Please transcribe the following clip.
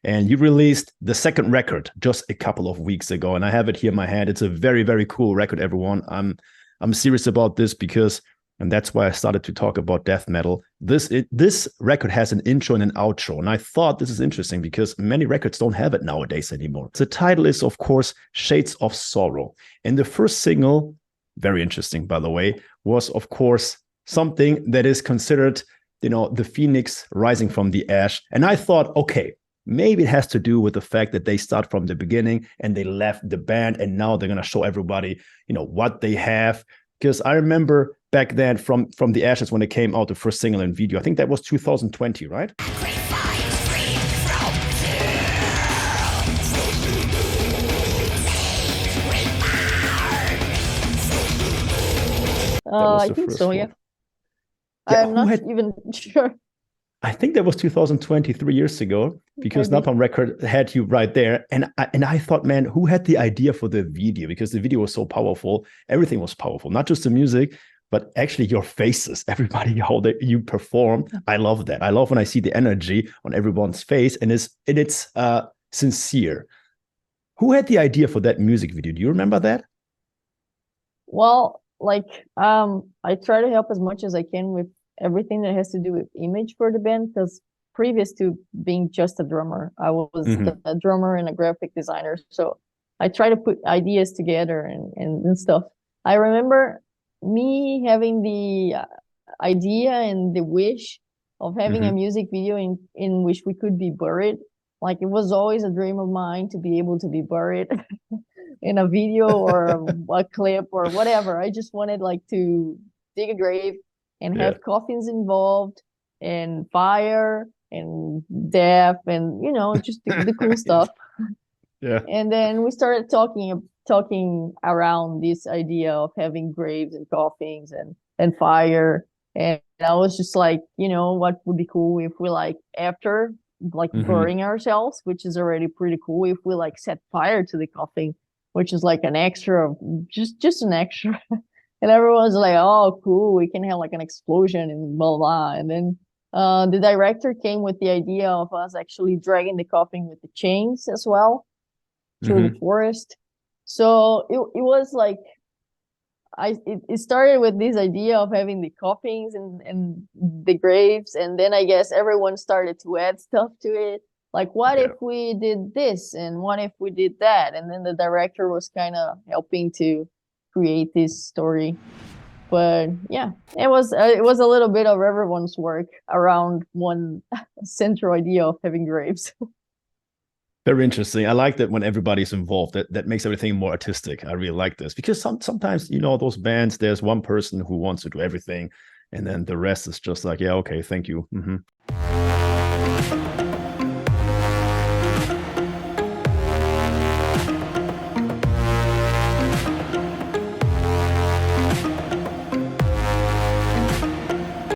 And you released the second record just a couple of weeks ago, and I have it here in my hand. It's a very, very cool record, everyone. I'm serious about this because, and that's why I started to talk about death metal. This record has an intro and an outro, and I thought this is interesting because many records don't have it nowadays anymore. The title is, of course, Shades of Sorrow. And the first single, very interesting, by the way, was, of course, something that is considered, the phoenix rising from the ash. And I thought, okay, maybe it has to do with the fact that they start from the beginning and they left the band, and now they're going to show everybody, what they have. Because I remember back then from the ashes when it came out, the first single and video, I think that was 2020, right? I think so, yeah. I'm not even sure. I think that was 2020, 3 years ago, because Napalm Record had you right there. And I thought, man, who had the idea for the video? Because the video was so powerful. Everything was powerful, not just the music, but actually your faces, everybody, how you perform. I love that. I love when I see the energy on everyone's face, and it's sincere. Who had the idea for that music video? Do you remember that? Well, I try to help as much as I can with everything that has to do with image for the band, because previous to being just a drummer, I was a drummer and a graphic designer. So I try to put ideas together and stuff. I remember me having the idea and the wish of having a music video in which we could be buried. Like, it was always a dream of mine to be able to be buried in a video or a clip or whatever. I just wanted to dig a grave and have coffins involved and fire and death and, just the cool stuff. Yeah. And then we started talking around this idea of having graves and coffins and fire. And I was just like, what would be cool if we after burying ourselves, which is already pretty cool, if we set fire to the coffin, which is an extra, just an extra. And everyone's like, oh, cool, we can have an explosion and blah, blah. And then the director came with the idea of us actually dragging the coffin with the chains as well through the forest. So it was it started with this idea of having the coffins and the graves. And then I guess everyone started to add stuff to it. What if we did this? And what if we did that? And then the director was kind of helping to create this story. But yeah, it was a little bit of everyone's work around one central idea of having graves. Very interesting. I like that when everybody's involved, that makes everything more artistic. I really like this because sometimes, those bands, there's one person who wants to do everything, and then the rest is just like, yeah, okay, thank you.